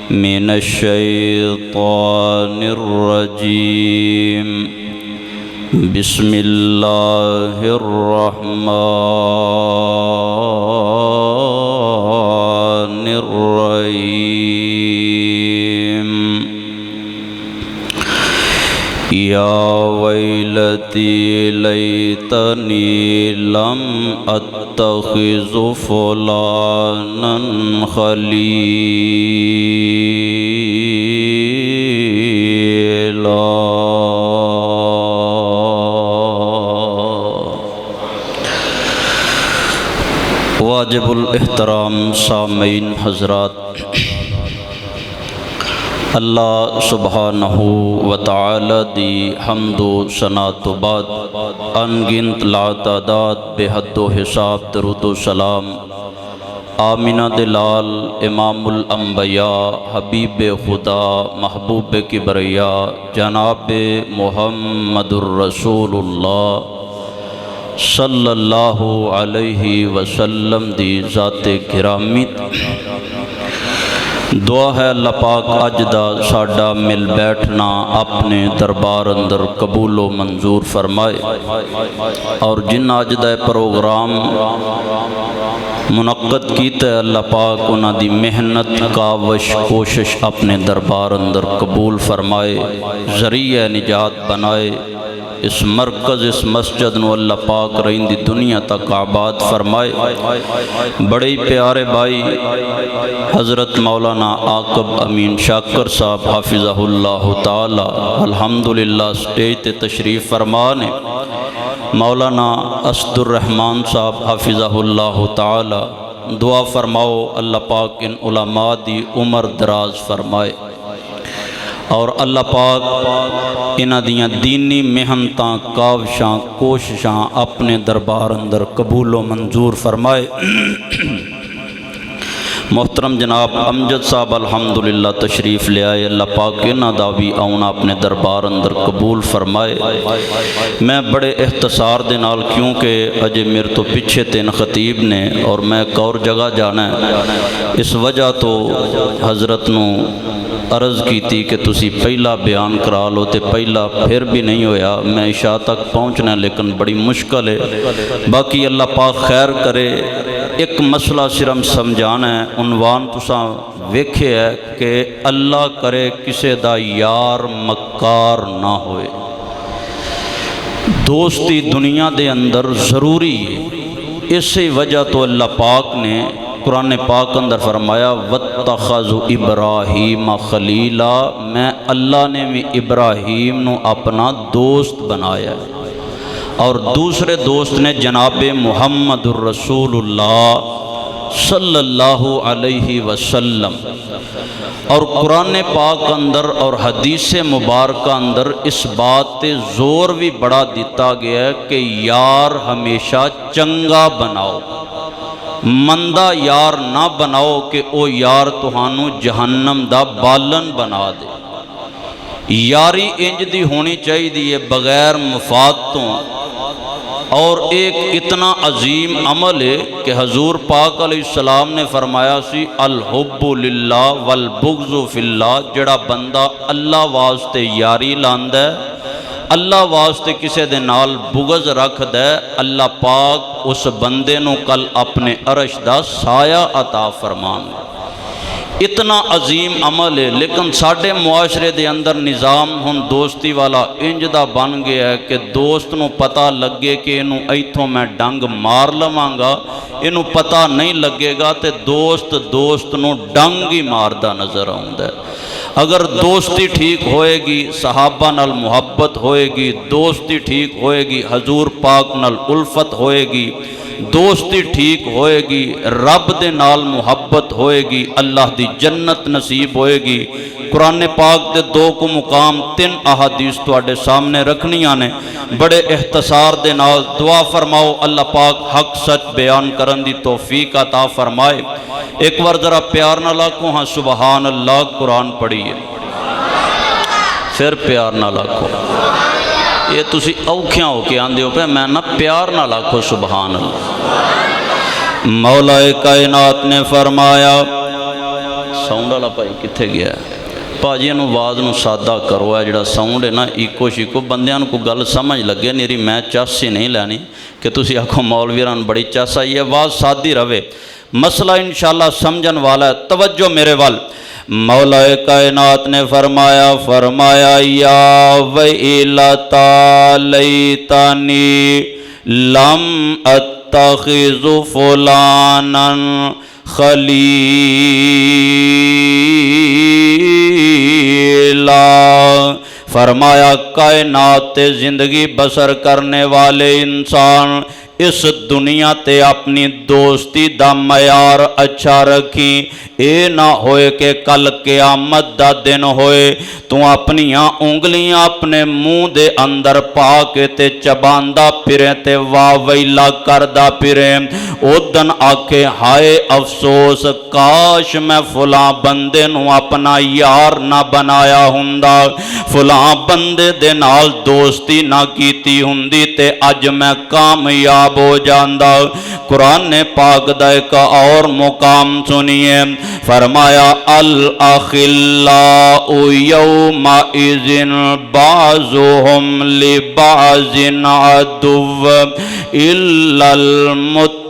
من الشیطان الرجیم بسم اللہ الرحمن الرحیم یا ویلتی لیتنی لم اتخذ فلانا خلیلا۔ واجب الاحترام سامعین حضرات، اللہ سبحانہ و تعالی دی حمد و ثنا تو بعد انگنت لاتعداد بے حد و حساب درود و سلام آمینہ دلال امام الانبیاء حبیب خدا محبوب کبریا جناب محمد الرسول اللہ صلی اللہ علیہ وسلم دی ذات گرامی دعا ہے اللہ پاک اج دا ساڈا مل بیٹھنا اپنے دربار اندر قبول و منظور فرمائے، اور جن اج دا پروگرام منعقد کیتا ہے اللہ پاک انہاں دی محنت کاوش کوشش اپنے دربار اندر قبول فرمائے، ذریعہ نجات بنائے، اس مرکز اس مسجد نو اللہ پاک رہندی دنیا تک آباد فرمائے۔ بڑے پیارے بھائی حضرت مولانا عاقب امین شاکر صاحب حافظہ اللہ تعالی الحمدللہ سٹیج تے تشریف فرمانے، مولانا اسد الرحمن صاحب حافظہ اللہ تعالی دعا فرماؤ اللہ پاک ان علماء دی عمر دراز فرمائے، اور اللہ پاک انہاں دیاں دینی محنتاں کاوشاں کوششاں اپنے دربار اندر قبول و منظور فرمائے۔ محترم جناب امجد صاحب الحمدللہ تشریف لے آئے، اللہ پاک انہاں دا بھی آنا اپنے دربار اندر قبول فرمائے۔ میں بڑے اختصار دے نال کیونکہ اجے میرے تو پیچھے تین خطیب نے اور میں ایک اور جگہ جانا ہے، اس وجہ تو حضرت نو عرض کی تھی کہ تسی پہلا بیان کرا لو تے پہلا پھر بھی نہیں ہویا، میں عشاء تک پہنچنا لیکن بڑی مشکل ہے، باقی اللہ پاک خیر کرے۔ ایک مسئلہ صرف سمجھانا ہے، عنوان تساں ویکھے ہے کہ اللہ کرے کسے دا یار مکار نہ ہوئے۔ دوستی دنیا دے اندر ضروری ہے، اسی وجہ تو اللہ پاک نے قرآن پاک اندر فرمایا وَاتَّخَذُوا إِبْرَاهِيمَ خَلِيلًا، میں اللہ نے بھی ابراہیم نو اپنا دوست بنایا ہے، اور دوسرے دوست نے جناب محمد الرسول اللہ صلی اللہ علیہ وسلم، اور قرآن پاک اندر اور حدیث مبارکہ اندر اس بات تے زور بھی بڑا دیتا گیا ہے کہ یار ہمیشہ چنگا بناؤ، مندہ یار نہ بناؤ کہ او یار تہانوں جہنم دا بالن بنا دے۔ یاری انج دی ہونی چاہیے دی بغیر مفاد تو، اور ایک اتنا عظیم عمل ہے کہ حضور پاک علیہ السلام نے فرمایا سی الحب للہ والبغض فی اللہ، جڑا بندہ اللہ واسطے یاری لاندہ ہے، اللہ واسطے کسے دے نال بغض رکھ دے، اللہ پاک اس بندے نو کل اپنے عرش دا سایہ عطا فرمان۔ اتنا عظیم عمل ہے، لیکن ساڑھے معاشرے دے اندر نظام ہن دوستی والا انج دا بن گیا ہے کہ دوست نو پتہ لگے کہ انہوں ایتھوں میں ڈنگ مار لوانگا، انہوں پتہ نہیں لگے گا تے دوست نو ڈنگ ہی ماردہ نظر آؤندہ ہے۔ اگر دوستی ٹھیک ہوئے گی صحابہ نال محبت ہوئے گی، دوستی ٹھیک ہوئے گی حضور پاک نال الفت ہوئے گی، دوستی ٹھیک ہوئے گی رب دے نال محبت ہوئے گی، اللہ دی جنت نصیب ہوئے گی۔ قرآن پاک دے دو کو مقام تین احادیث تواڈے سامنے رکھنیاں نے، بڑے اختصار دے نال دعا فرماؤ اللہ پاک حق سچ بیان کرن دی توفیق عطا فرمائے۔ ایک بار ذرا پیار نہ لاکھو ہاں سبحان اللہ قرآن پڑھیے، پھر پیار نہ لاکھو، یہ تسی اوکھیاں ہو کے آندے ہو پہ میں نہ پیار نہ لاکھو سبحان اللہ۔ مولا کائنات نے فرمایا ਸਾਊਂਡ ਵਾਲਾ ਭਾਈ ਕਿੱਥੇ ਗਿਆ ਭਾਜੀ ਇਹਨੂੰ ਆਵਾਜ਼ ਨੂੰ ਸਾਦਾ ਕਰੋ ਹੈ ਜਿਹੜਾ ਸਾਊਂਡ ਹੈ ਨਾ ਈਕੋ ਸ਼ੀਕੋ ਬੰਦਿਆਂ ਨੂੰ ਕੋਈ ਗੱਲ ਸਮਝ ਲੱਗੇ ਨਹੀਂ ਮੈਂ ਚੱਸ ਹੀ ਨਹੀਂ ਲੈਣੀ ਕਿ ਤੁਸੀਂ ਆਖੋ ਮੌਲਵੀਰਾਂ ਨੂੰ ਬੜੀ ਚੱਸ ਆਈ ਹੈ ਆਵਾਜ਼ ਸਾਦੀ ਰਵੇ مسئلہ انشاءاللہ سمجھن والا ہے توجہ میرے وال مولا کائنات نے فرمایا یا ویلتا لیتنی لم اتخذ فلانا خلیلا فرمایا کائنات زندگی بسر کرنے والے انسان اس دنیا تے اپنی دوستی دا معیار اچھا رکھی اے نہ ہوئے کہ کل قیامت دا دن ہوئے تو اپنیاں انگلیاں اپنے منہ دے اندر پا کے تے چباندہ پھرے تے واہ ویلا کردہ پھرے او دن آکے ہائے افسوس کاش میں فلاں بندے نو اپنا یار نہ بنایا ہوندا فلاں بندے دے نال دوستی نہ کیتی ہوندی تے اج میں کامیاب ہو جاندہ قرآن پاک دا ایک اور مقام سنیے فرمایا الاخلاء یومئذ بعضهم لبعض عدو الا المتقین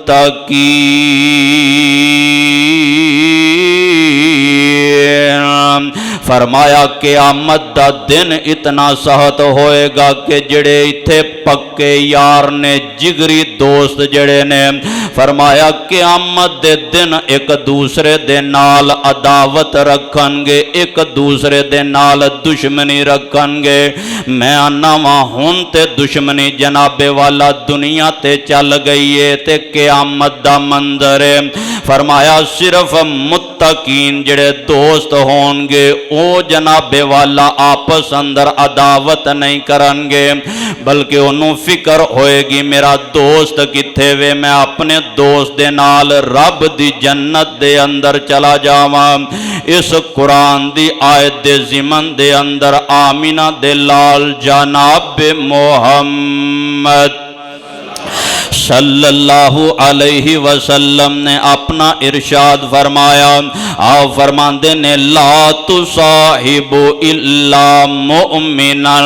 فرمایا قیامت دا دن اتنا سخت ہوئے گا کہ جڑے اتھے پکے یار نے جگری دوست جڑے نے فرمایا قیامت دے دن ایک دوسرے دے نال عداوت رکھن گے ایک دوسرے دے نال دشمنی رکھن گے میں آنا ہون تے دشمنی جناب والا دنیا تے چل گئی ہے تے قیامت دا منظر ہے فرمایا صرف متقین جڑے دوست ہون گے او جناب والا آپس اندر عداوت نہیں کرن گے بلکہ انہوں فکر ہوئے گی میرا دوست کتھے وے میں اپنے دوست دے نال رب دی جنت دے اندر چلا جاواں اس قرآن دی آیت دے ضمن دے اندر آمینہ دے لال جناب محمد صلی اللہ علیہ وسلم نے اپنا ارشاد فرمایا آپ فرماندے نے لا تصاحب الا مؤمنا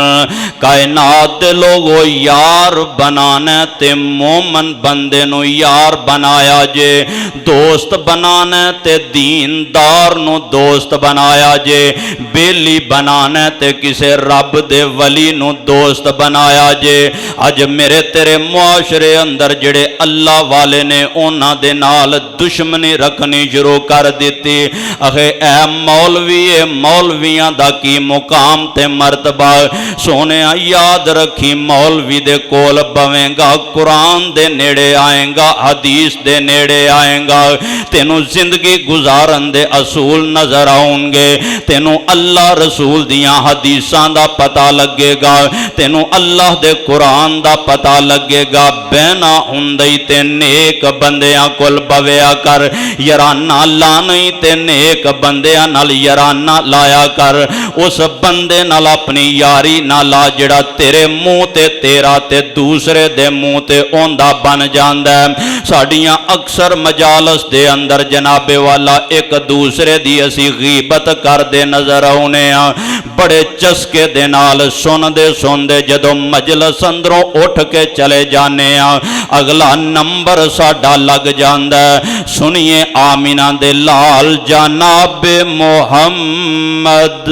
کائنات دے لوگو یار بنانے تے مومن بندے نو یار بنایا جے دوست بنانے تے دیندار نو دوست بنایا جے بیلی بنانے تے کسے رب دے ولی نو دوست بنایا جے اج میرے تیرے معاشرے اندر جڑے اللہ والے نے اونا دے نال دشمنی رکھنی شروع کر دیتی اخے اے مولویاں دا کی مقام تے مرتبہ سونے یاد رکھی مولوی دے کول بویں گا قرآن دے نیڑے آئیں گا حدیث دے نیڑے آئیں گا تینوں زندگی گزارن دے اصول نظر آؤں گے تینوں اللہ رسول دیاں حدیثاں دا پتہ لگے گا تینوں اللہ دے قرآن دا پتہ لگے گا بینا ہندئی تے نیک بندیاں کل بویا کر یرانہ لانئی تے نیک بندیاں نال یرانہ لایا کر اس بندے نال اپنی یاری نہ لا جڑا تیرے منہ تے تیرا تے دوسرے دے منہ تے اوندہ بن جاندہ ہے ساڑیاں اکثر مجالس دے اندر جناب والا ایک دوسرے دی اسی غیبت کر دے نظر آنے ہیں بڑے چسکے دے نال سن دے جدو مجلس اندروں اٹھ کے چلے جانے ہیں اگلا نمبر ساڑا لگ جاندہ ہے سنیے آمینہ دے لال جناب محمد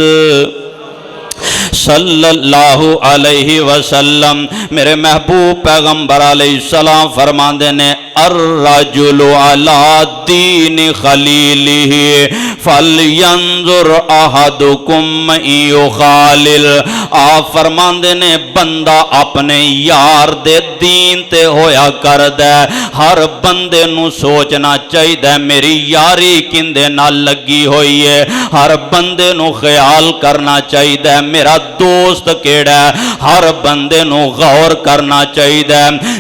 صلی اللہ علیہ وسلم میرے محبوب پیغمبر علیہ السلام فرماندے نے الرجل علی دین خلیلہ فلینظر احدکم من یخالل آپ فرماندے نے بندہ اپنے یار دے دین تے ہویا کر دے ہر بندے نو سوچنا چاہی دے میری یاری کندے نہ لگی ہوئی ہے ہر بندے نو خیال کرنا چاہی دے میرا دوست کیڑا ہے ہر بندے نو غور کرنا چاہی دے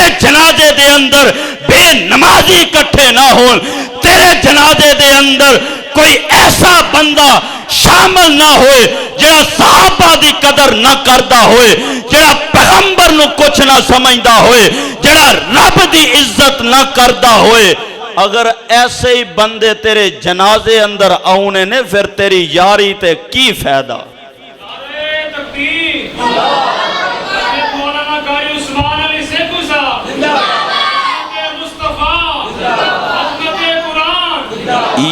تیرے جنازے دے اندر بے نمازی کٹھے نہ ہون، تیرے جنازے دے اندر کوئی ایسا بندہ شامل نہ ہوئے جڑا صحابہ دی قدر نہ کردا ہوئے، جڑا پیغمبر نو کچھ نہ سمجھدا ہوئے، جڑا رب دی عزت نہ کردا ہوئے۔ اگر ایسے ہی بندے تیرے جنازے اندر آنے نے پھر تیری یاری تے کی فائدہ؟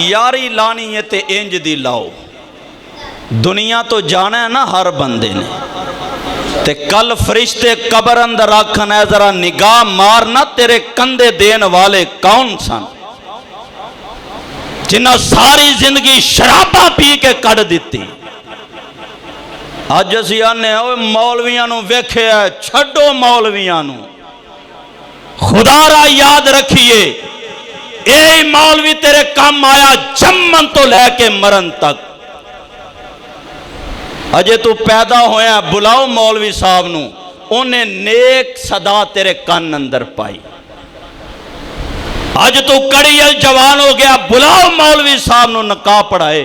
یاری لانی ہے تے انج دی لاؤ، دنیا تو جانا ہے نا ہر بندے نے، تے کل فرشتے قبر اندر آکھن ہے ذرا نگاہ مارنا تیرے کندھے دین والے کون سن، جنہاں ساری زندگی شراباں پی کے کڑ دیتی۔ آج اسی آنے اوے مولویاں نو ویکھے ہے، چھڑو مولویاں نو، خدا را یاد رکھیے، اے مولوی تیرے کام آیا جمن تو لے کے مرن تک۔ اجے تو پیدا ہویا بلاؤ مولوی صاحب نو، انہیں نیک صدا تیرے کان اندر پائی۔ آج تو کڑیل جوان ہو گیا، بلاؤ مولوی صاحب نو نکاح پڑھائے،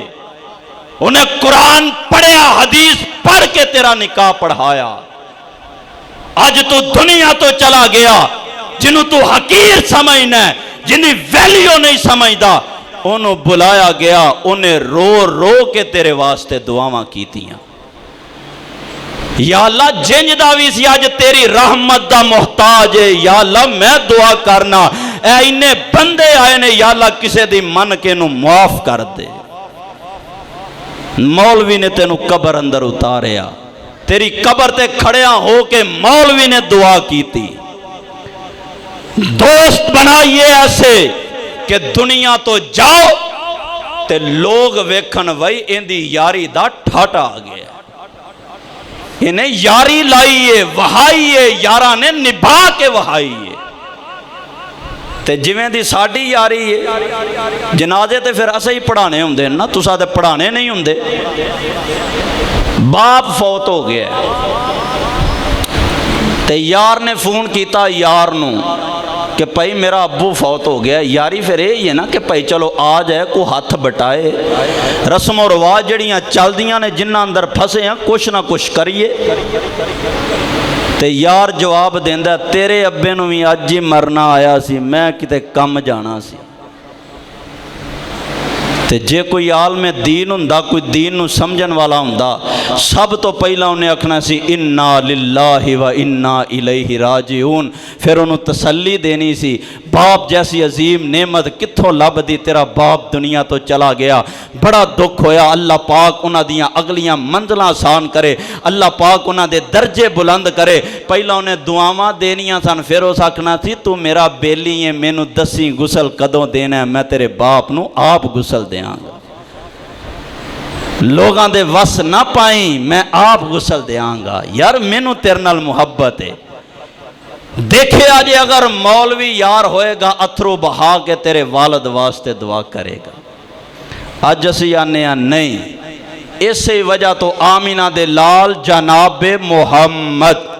انہیں قرآن پڑھیا حدیث پڑھ کے تیرا نکاح پڑھایا۔ آج تو دنیا تو چلا گیا، جنہوں تو حقیر سمجھنا ہے، جنہی ویلیو نہیں سمجھدا، انہوں بلایا گیا، انہیں رو رو کے تیرے واسطے دعاواں کیتیاں۔ یا اللہ جنج داوی سی آج تیری رحمت دا محتاج ہے، یا اللہ میں دعا کرنا، اے انہیں بندے آئے نے، یا اللہ کسے دی من کے نو معاف کر دے۔ مولوی نے تینو قبر اندر اتاریا، تیری قبر تے کھڑیاں ہو کے مولوی نے دعا کی تھی۔ دوست بنائیے ایسے کہ دنیا تو جاؤ تے لوگ ویکھن وئی اندی یاری دا ٹھاٹا آ گیا، انہیں یاری لائیے وہائیے، یارہ نے نبھا کے وہائیے۔ تے جویں دی ساڑی یاری ہے، جنازے تے پھر اسے ہی پڑھانے ہوں دے نا، تسا تے پڑھانے نہیں ہوں دے۔ باپ فوت ہو گیا تے یار نے فون کیتا یار نو کہ پائی میرا ابو فوت ہو گیا، یاری پھر یہ ہے نا کہ پائی چلو آ جائے کو ہاتھ بٹائے، رسم و رواج جڑیاں چل دیاں نے جنہ اندر پھسے ہیں کچھ نہ کچھ کریے۔ تے یار جواب دیندہ تیرے ابے نو بھی آج ہی مرنا آیا سی، میں کتے کم جانا سی۔ تے جے کوئی عالم دین ہوندا، کوئی دین نو سمجھن والا ہوندا، سب تو پہلا انہیں اکھنا سی انا للہ و انا الیہ راجعون، پھر انہوں تسلی دینی سی باپ جیسی عظیم نعمت کتھوں لب دی، تیرا باپ دنیا تو چلا گیا، بڑا دکھ ہویا، اللہ پاک انہاں دیاں اگلیاں منزلاں آسان کرے، اللہ پاک انہاں دے درجے بلند کرے۔ پہلا انہیں دعاواں دینیاں سن، پھر اس آکھنا سی تو میرا بیلی ہے، میں نو دسی غسل کدوں دینا ہے، میں تیرے باپ نو آپ غسل دیاں گا، لوگاں دے وس نہ پائیں، میں آپ غسل دیاں گا، یار میں نو تیرے نال محبت ہے۔ دیکھے آجے اگر مولوی یار ہوئے گا اتھرو بہا کے تیرے والد واسطے دعا کرے گا، آج اسی آنے نہیں۔ اسی وجہ تو آمینہ دے لال جناب محمد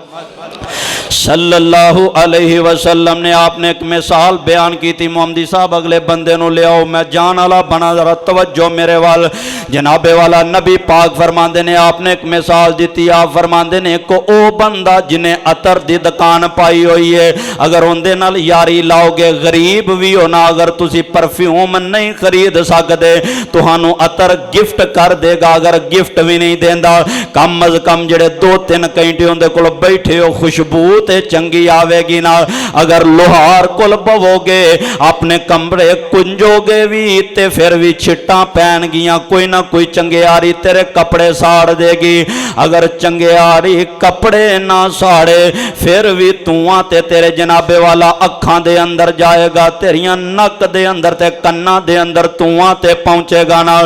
صلی اللہ علیہ وسلم نے آپ نے ایک مثال بیان کی تھی، محمدی صاحب اگلے بندے نو لے آؤ، میں جان والا بنا، ذرا توجہ میرے وال۔ جناب والا نبی پاک فرماندے نے آپ نے ایک مثال دیتی، آپ فرماندے نے کو او بندہ جنہیں عطر دی دکان پائی ہوئی ہے، اگر اندے نال یاری لاؤ گے، غریب بھی ہونا، اگر تسی پرفیوم نہیں خرید سکدے تہانوں عطر گفٹ کر دے گا، اگر گفٹ بھی نہیں دیندا کم از کم جڑے 2-3 گھنٹے اندے کول بیٹھے ہو خوشبو تے چنگی آوے گی نا، اگر لوہار کول بوو گے اپنے کمرے کنجو گے بھی تے پھر بھی چھٹاں پہن گیاں، کوئی نہ کوئی چنگیاری تیرے کپڑے ساڑ دے گی، اگر چنگیاری کپڑے نہ ساڑے پھر بھی تواں تے تیرے جناب والا اکھاں دے اندر جائے گا، تیریاں نک دے اندر تے کناں دے اندر تواں تے پہنچے گا نا۔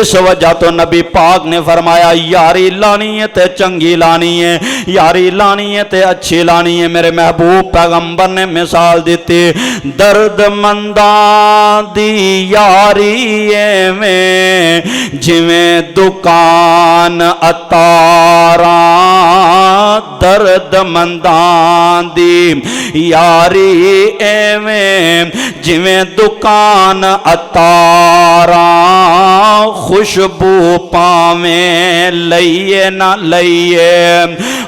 اس وجہ تو نبی پاک نے فرمایا یاری لانی ہے تے چنگی لانی ہے، یاری لانی ہے تے اچھی لانی ہے۔ میرے محبوب پیغمبر نے مثال دیتی، درد مند منداں دی یاری ایویں جویں دکان اتاراں درد منداں دی یاری ایویں جویں دکان اتاراں خوشبو پاویں لئیے نہ لئیے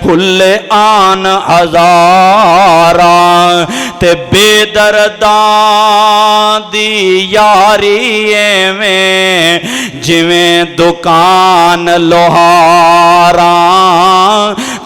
حلے آن ہزاراں تے بے درداں دی یاری ایویں جویں دکان لوہاراں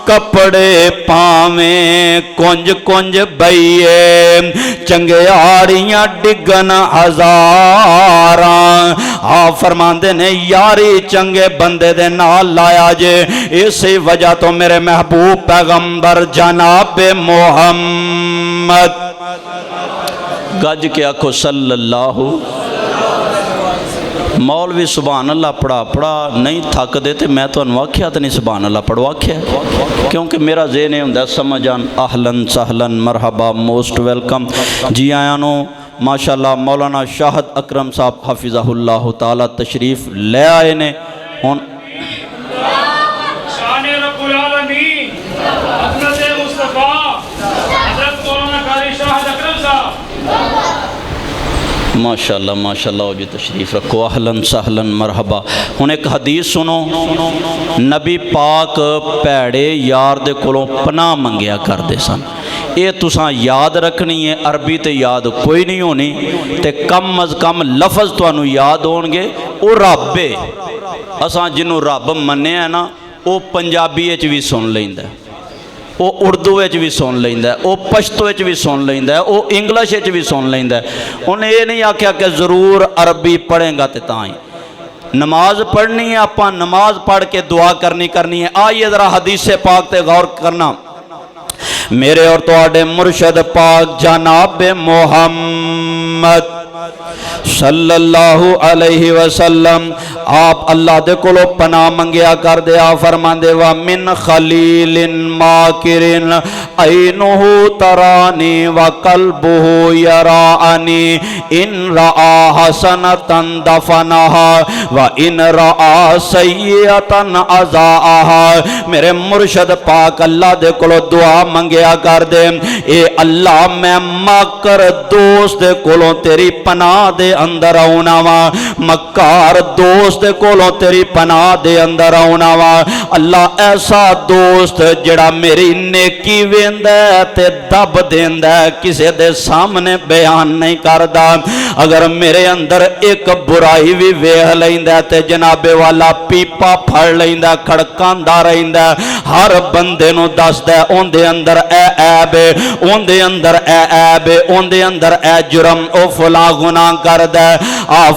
کپڑے پاویں کنج کنج بئیے چنگیاڑیاں ڈگن ہزاراں آپ فرماندے نے یاری چنگے بندے دے نال لایا جے اسی وجہ تو میرے محبوب پیغمبر جناب محمد گج کے آکھو صلی اللہ مولوی سبحان اللہ پڑھا نہیں تھک دیتے میں تو انواکھیا تو نہیں سبحان اللہ پڑھواکھیا کیونکہ میرا ذہن ہوندا سمجھان اہلن سہلن مرحبا موسٹ ویلکم جی آیاں نو ماشاءاللہ مولانا شاہد اکرم صاحب حفظہ اللہ تعالی تشریف لے آئے نے ہن شان رب العالمین حضرت مصطفیٰ حضرت مولانا قاری شاہد اکرم صاحب ماشاءاللہ جی تشریف رکھو اہلن سہلن مرحبا ہن ایک حدیث سنو نبی پاک پیڑے یار دے کولوں پناہ منگیا کر دے سن یہ تساں یاد رکھنی ہے عربی تے یاد کوئی نہیں ہونی تے کم از کم لفظ تانوں یاد ہون گے او رب ہے اساں جنوں رب مننے ہیں نا او پنجابی وچ بھی سن لیندا ہے وہ اردو بھی سن لیندا ہے وہ پشتو بھی سن لیندا ہے وہ انگلش بھی سن لیندا ہے انہیں یہ نہیں آکھیا کہ ضرور عربی پڑھیں گا تے تاں ہی نماز پڑھنی ہے اپاں نماز پڑھ کے دعا کرنی ہے آئیے ذرا حدیث پاک تے غور کرنا میرے اور تواڈے مرشد پاک جناب محمد صلی اللہ علیہ وسلم آپ اللہ دے کولو پناہ منگیا کر دے آپ فرماندے وَمِن خَلِيلٍ مَاكِرٍ عَيْنُهُ تَرَانِي وَقَلْبُهُ يَرَانِي إِن رَآ حَسَنَةً دَفَنَهَا وَإِن رَآ سَيِّئَةً أَزَاءَهَا میرے مرشد پاک اللہ دے کولو دعا منگیا کر دے اے اللہ میں مکر دوست دے کولو تیری پناہ دے اندر آونا وا مکار دوست کولوں تیری پناہ دے اندر آونا وا اللہ ایسا دوست جڑا میری نیکی ویندا ہے تے دب دیندا ہے کسے دے سامنے بیان نہیں کردا اگر میرے اندر ایک برائی بھی ویکھ لیندا ہے تے جناب والا پیپا پھڑ لیندا کھڑکاندا رہندا ہر بندے نو دسدا ہے اون دے اندر اے عیب ہے اون دے اندر اے عیب ہے اون دے اندر اے جرم او فلاں گناہ کر دے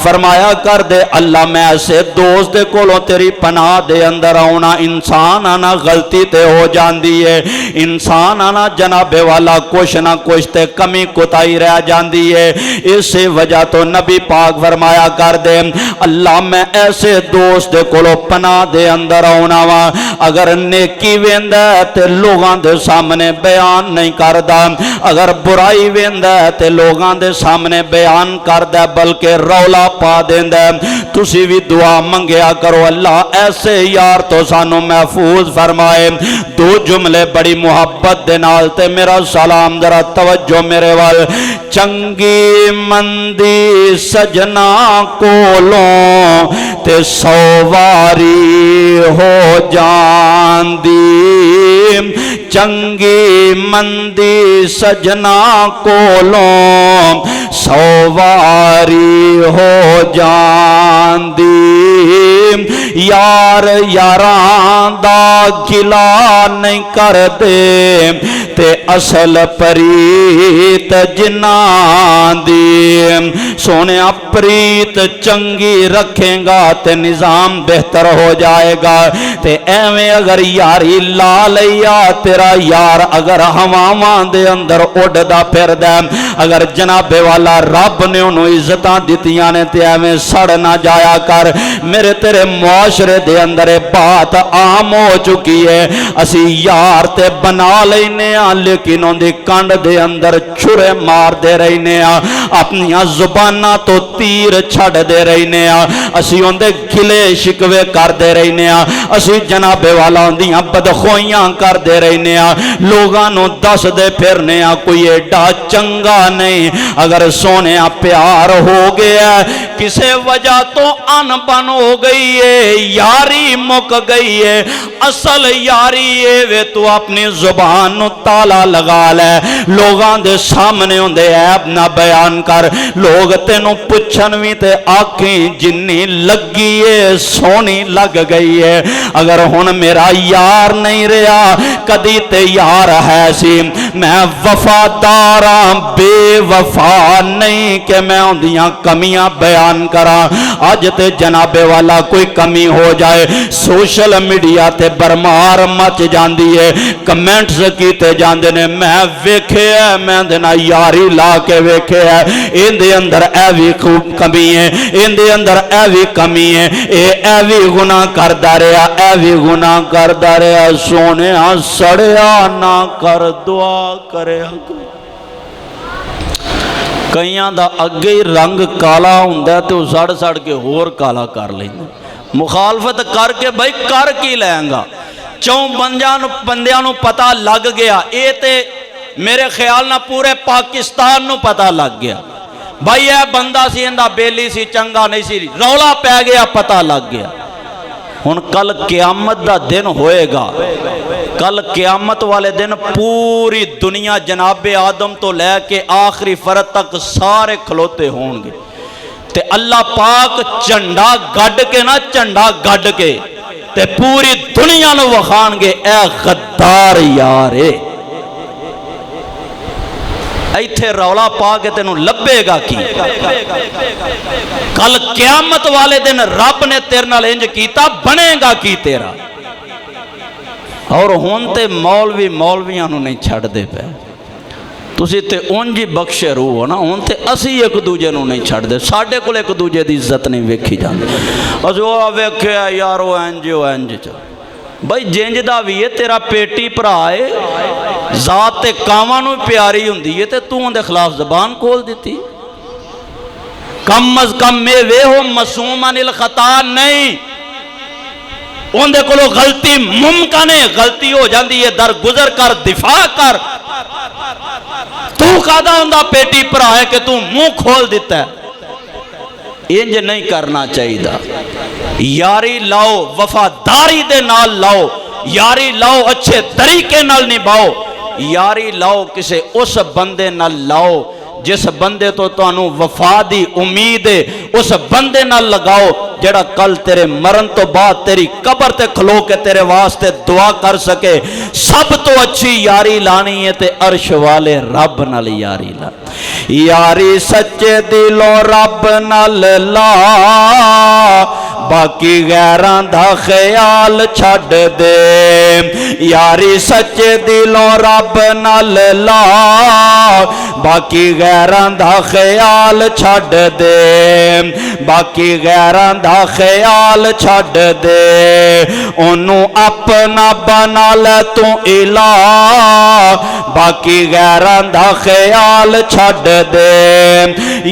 فرمایا کر دے اللہ میں ایسے دوست دے کولوں تیری پناہ دے اندر آنا انسان آنا غلطی تے ہو جاندی ہے انسان آنا جناب والا کچھ نہ کچھ تے کمی کوتاہی رہ جاندی ہے اسی وجہ تو نبی پاک فرمایا کر دے اللہ میں ایسے دوست دے کولوں پناہ دے اندر آنا وا اگر نیکی ویندا تے لوگاں دے سامنے بیان نہیں کردا اگر برائی ویندا تے لوگاں دے سامنے بیان کردا بلکہ رولا پا دیندا تسی بھی دعا منگیا کرو اللہ ایسے یار تو سانو محفوظ فرمائے دو جملے بڑی محبت دے نال تے میرا سلام ذرا توجہ میرے وال چنگی مندی سجنا کولوں تے سواری ہو جاندی چنگی مندی سجنا کولوں سواری ہو جاندی یار یاران دا گلا نہیں کر دے تے اصل پریت جنان دی سونے پریت چنگی رکھیں گا تے نظام بہتر ہو جائے گا تے ایویں اگر یاری لا لیا تیرا یار اگر ہواواں دے اندر اڑدا پھردا اگر جناب والا رب نے انہوں عزتاں دتیاں نے تے ایویں سڑ نہ جایا کر میرے تیرے معاشرے دے اندر بات عام ہو چکی ہے، اسی یار تے بنا لینے ہاں لیکن ان دی کنڈ دے اندر چھرے مار دے رہنے ہاں، اپنی زبانہ تو تیر چھڑ دے رہنے ہاں، اسی ان دے گلے شکوے کر دے رہنے ہاں، اسی جناب والا ان دیاں بدخوئیاں کر دے رہنے ہاں، لوگانوں دس دے پھرنے ہاں کوئی ایڈا چنگا نہیں۔ اگر سونے پیار ہو گیا کسے وجہ تو ان بن ہو گئی ہے، یاری مک گئی ہے، اصل یاری ہے وے تو اپنی زبان نو تالا لگا لے، لوگاں دے سامنے ہوندے عیب نہ بیان کر، لوگ تینوں پچھن بھی تے آنکھیں جنی لگی ہے سونی لگ گئی ہے۔ اگر ہن میرا یار نہیں رہا کدی تے یار ہے سی، میں وفاداراں بے وفا نہیں کہ میں اندیاں کمیاں بیان کرا۔ آج تے جناب والا کوئی کمی ہو جائے سوشل میڈیا تے برمار مچ جاندی ہے، کمنٹس کیتے جاندے نے، میں ویکھے ہے، میں دینا یاری لا کے ویکھے ہے، ان دے اندر اے بھی کمی ہے، ان دے اندر اے بھی کمی ہے، اے بھی گناہ کردہ رہا، اے بھی گناہ کردہ رہا، سونے سڑیا نہ کر دعا کرے۔ کئیاں دا اگے ہی رنگ کالا ہوندا ہے تو سڑ سڑ کے ہور کالا کر لیندے، مخالفت کر کے بھائی کر کی لیں گا، چوں بندیاں نو پتہ لگ گیا، اے تے میرے خیال نہ پورے پاکستان نو پتہ لگ گیا، بھائی اے بندہ سی اندہ بیلی سی چنگا نہیں سی، رولا پہ گیا پتہ لگ گیا۔ ہن کل قیامت دا دن ہوئے گا، کل قیامت والے دن پوری دنیا جناب آدم تو لے کے آخری فرد تک سارے کھلوتے ہوں گے، تے اللہ پاک چنڈا گڈ کے نا چنڈا گڈ کے تے پوری دنیا نو وخان گے اے غدار یارے، ایتھے رولا پا کے تینوں لبے گا کی؟ کل قیامت والے دن رب نے تیرے نال انج کیتا بنے گا کی تیرا؟ اور ہون تے مولویاں نو نہیں چھڑ دے پہ، تسی تے انجی بخشے روح ہو نا، ہون تے اسی ایک دوجے نو نہیں چھڑ دے، ساڑھے کل ایک دوجے دی عزت نہیں ویکھی جاندے، اس وہ ویکھے یارو انج چا بھائی جنج دا بھی ہے تیرا پیٹی پرائے ذات تے کامانو پیاری ہوندی ہے تے تو ان دے خلاف زبان کھول دیتی، کم از کم میں وے ہو معصومن الخطا نہیں، ان دے کولو غلطی ممکن ہے، غلطی ہو جاندی ہے در گزر کر دفاع کر، تو کہدا ہوندہ پیٹی پرائے کہ تو منہ کھول دیتا ہے، انج نہیں کرنا چاہیے، یاری لاؤ وفاداری دے نال لاؤ، یاری لاؤ اچھے طریقے نال نبھاؤ، یاری لاؤ کسے اس بندے نال لاؤ جس بندے تو تانوں وفا دی امید ہے، اس بندے نال لگاؤ جڑا کل تیرے مرن تو بعد تیری قبر تے کھلو کے تیرے واسطے دعا کر سکے۔ سب تو اچھی یاری لانی ہے تے عرش والے رب نال یاری لا، یاری سچے دلوں رب نال لا، باقی غیراں دا خیال چھڑ دے، یاری سچے دلوں رب نال لا، باقی غیراں دا خیال چھڑ دے، باقی غیراں دا خیال چھڑ دے، انہوں اپنا بنا لے تو الہ، باقی غیراں دا خیال چھڑ دے،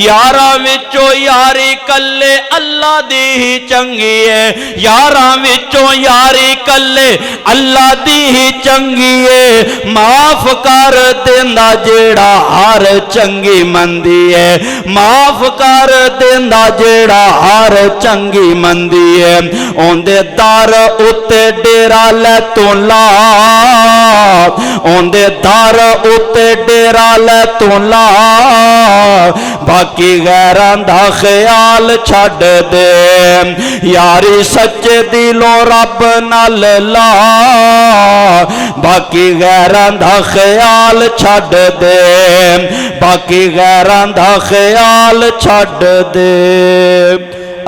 یاراں وچوں یاری کلے اللہ دی ہی چنگی ہے، یاراں وچوں یاری کلے اللہ دی ہی چنگی ہے، معاف کر دیندا جیڑا ہر چنگی مندی ہے، معاف کر دیندا جیڑا ہر چنگی مندی ہے، اون دے در اتے ڈیرا لے تو لا، اون دے در اتے ڈیرا لے تو لا، باقی غیراں دا خیال چھڑ دے، یاری سچے دلوں رب نال لا، باقی غیراں دا خیال چھڑ دے، باقی غیراں دا خیال چھڑ دے۔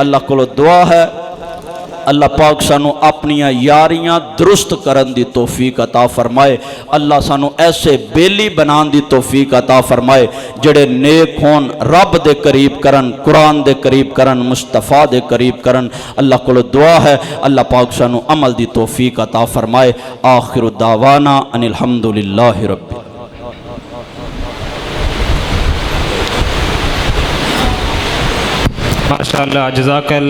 اللہ کو دعا ہے اللہ پاک سانو اپنی یاریاں درست کرن دی توفیق عطا فرمائے، اللہ سانو ایسے بیلی بنان دی توفیق عطا فرمائے جڑے نیک ہون، رب دے قریب کرن، قرآن دے قریب کرن، مصطفیٰ دے قریب کرن۔ اللہ کو دعا ہے اللہ پاک سانو عمل دی توفیق عطا فرمائے۔ آخر دعوانا ان الحمدللہ رب۔ ماشاءاللہ، جزاک اللہ۔